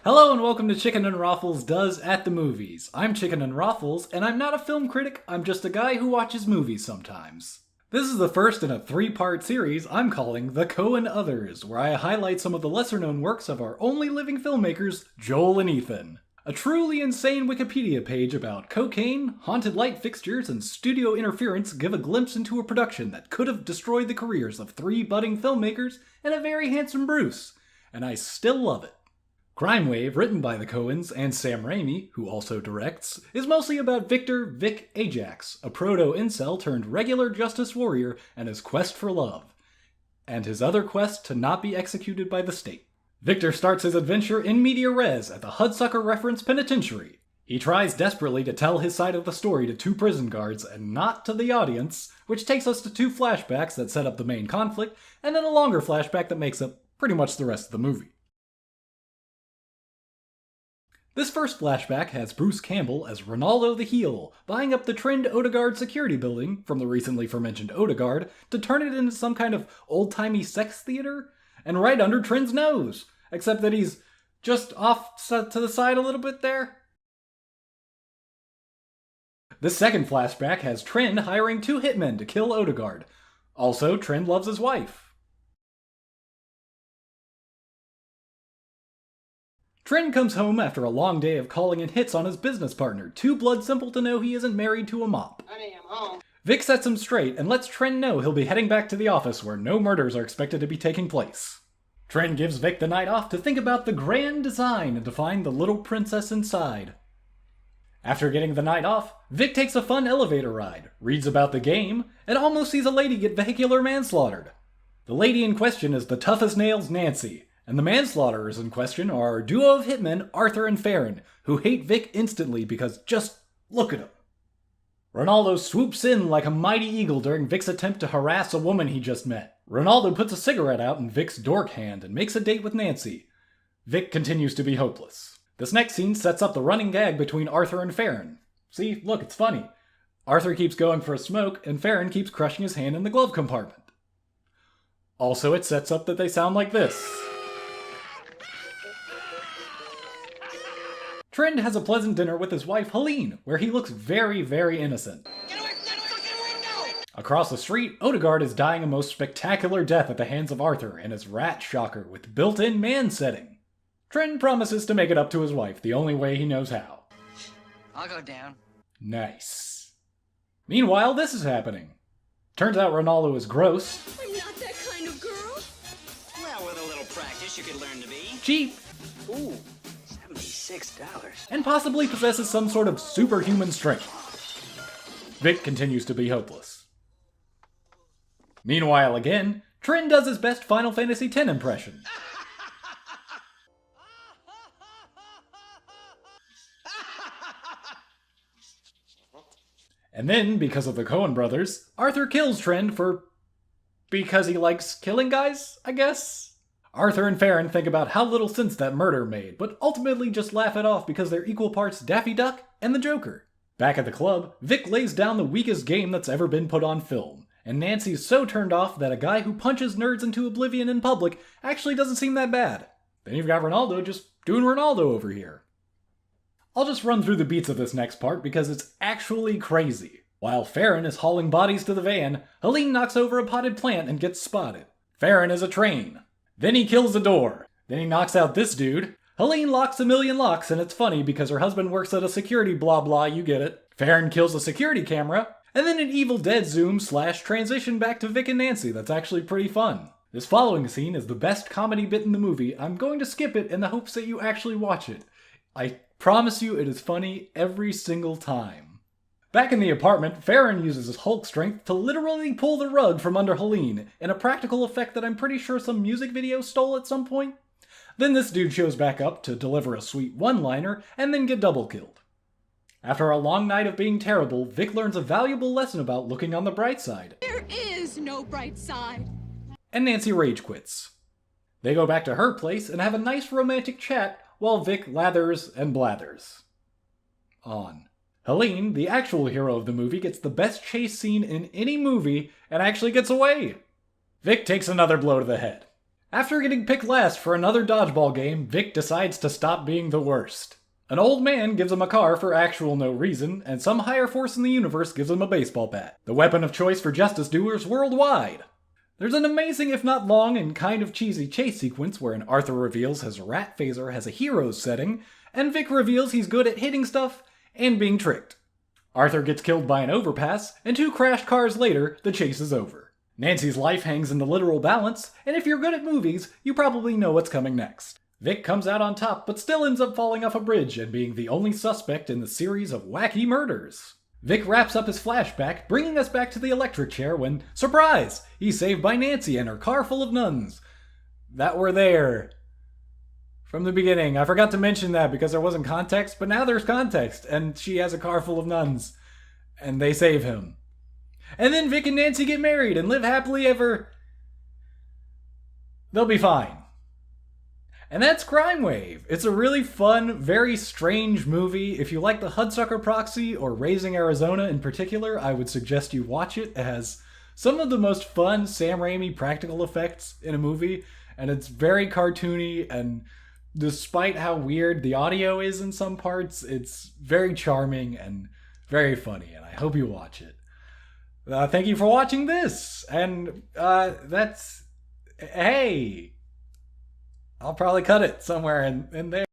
Hello and welcome to Chicken and Raffles Does at the Movies. I'm Chicken and Raffles, and I'm not a film critic, I'm just a guy who watches movies sometimes. This is the first in a three-part series I'm calling The Coen Others, where I highlight some of the lesser-known works of our only living filmmakers, Joel and Ethan. A truly insane Wikipedia page about cocaine, haunted light fixtures, and studio interference give a glimpse into a production that could have destroyed the careers of three budding filmmakers and a very handsome Bruce, and I still love it. Crimewave, written by the Coens and Sam Raimi, who also directs, is mostly about Vic Ajax, a proto-incel turned regular justice warrior and his quest for love, and his other quest to not be executed by the state. Victor starts his adventure in media res at the Hudsucker Reference Penitentiary. He tries desperately to tell his side of the story to two prison guards and not to the audience, which takes us to two flashbacks that set up the main conflict, and then a longer flashback that makes up pretty much the rest of the movie. This first flashback has Bruce Campbell as Ronaldo the Heel, buying up the Trend Odegaard security building from the recently aforementioned Odegaard to turn it into some kind of old-timey sex theater, and right under Trend's nose, except that he's just off to the side a little bit there. The second flashback has Trend hiring two hitmen to kill Odegaard. Also, Trend loves his wife. Trend comes home after a long day of calling in hits on his business partner, too blood simple to know he isn't married to a mop. Honey, I'm home. Vic sets him straight and lets Trend know he'll be heading back to the office where no murders are expected to be taking place. Trend gives Vic the night off to think about the grand design and to find the little princess inside. After getting the night off, Vic takes a fun elevator ride, reads about the game, and almost sees a lady get vehicular manslaughtered. The lady in question is the tough as nails Nancy, and the manslaughterers in question are a duo of hitmen, Arthur and Farron, who hate Vic instantly because just look at him. Ronaldo swoops in like a mighty eagle during Vic's attempt to harass a woman he just met. Ronaldo puts a cigarette out in Vic's dork hand and makes a date with Nancy. Vic continues to be hopeless. This next scene sets up the running gag between Arthur and Farron. See, look, it's funny. Arthur keeps going for a smoke, and Farron keeps crushing his hand in the glove compartment. Also, it sets up that they sound like this. Trend has a pleasant dinner with his wife Helene, where he looks very, very innocent. Get away from that fucking window! Across the street, Odegaard is dying a most spectacular death at the hands of Arthur and his rat shocker with built-in man setting. Trend promises to make it up to his wife the only way he knows how. I'll go down. Nice. Meanwhile, this is happening. Turns out Ronaldo is gross. I'm not that kind of girl. Well, with a little practice, you could learn to be. Cheap. Ooh, $76. And possibly possesses some sort of superhuman strength. Vic continues to be hopeless. Meanwhile, again, Trend does his best Final Fantasy X impression. And then, because of the Coen brothers, Arthur kills Trend because he likes killing guys, I guess? Arthur and Farron think about how little sense that murder made, but ultimately just laugh it off because they're equal parts Daffy Duck and the Joker. Back at the club, Vic lays down the weakest game that's ever been put on film, and Nancy's so turned off that a guy who punches nerds into oblivion in public actually doesn't seem that bad. Then you've got Ronaldo just doing Ronaldo over here. I'll just run through the beats of this next part because it's actually crazy. While Farron is hauling bodies to the van, Helene knocks over a potted plant and gets spotted. Farron is a train. Then he kills the door. Then he knocks out this dude. Helene locks a million locks, and it's funny because her husband works at a security blah blah, you get it. Farron kills a security camera, and then an Evil Dead zoom / transition back to Vic and Nancy that's actually pretty fun. This following scene is the best comedy bit in the movie. I'm going to skip it in the hopes that you actually watch it. I promise you it is funny every single time. Back in the apartment, Farron uses his Hulk strength to literally pull the rug from under Helene, in a practical effect that I'm pretty sure some music video stole at some point. Then this dude shows back up to deliver a sweet one-liner, and then get double killed. After a long night of being terrible, Vic learns a valuable lesson about looking on the bright side. There is no bright side. And Nancy rage quits. They go back to her place and have a nice romantic chat while Vic lathers and blathers. On. Helene, the actual hero of the movie, gets the best chase scene in any movie and actually gets away. Vic takes another blow to the head. After getting picked last for another dodgeball game, Vic decides to stop being the worst. An old man gives him a car for actual no reason, and some higher force in the universe gives him a baseball bat, the weapon of choice for justice doers worldwide. There's an amazing, if not long, and kind of cheesy chase sequence wherein Arthur reveals his rat phaser has a hero's setting, and Vic reveals he's good at hitting stuff and being tricked. Arthur gets killed by an overpass, and 2 crashed cars later, the chase is over. Nancy's life hangs in the literal balance, and if you're good at movies, you probably know what's coming next. Vic comes out on top, but still ends up falling off a bridge and being the only suspect in the series of wacky murders. Vic wraps up his flashback, bringing us back to the electric chair when, surprise, he's saved by Nancy and her car full of nuns that were there from the beginning. I forgot to mention that because there wasn't context, but now there's context, and she has a car full of nuns, and they save him. And then Vic and Nancy get married and live happily ever. They'll be fine. And that's Crimewave. It's a really fun, very strange movie. If you like the Hudsucker Proxy or Raising Arizona in particular, I would suggest you watch it. It has some of the most fun Sam Raimi practical effects in a movie, and it's very cartoony, and despite how weird the audio is in some parts, it's very charming and very funny, and I hope you watch it. Thank you for watching this, and hey, I'll probably cut it somewhere in there.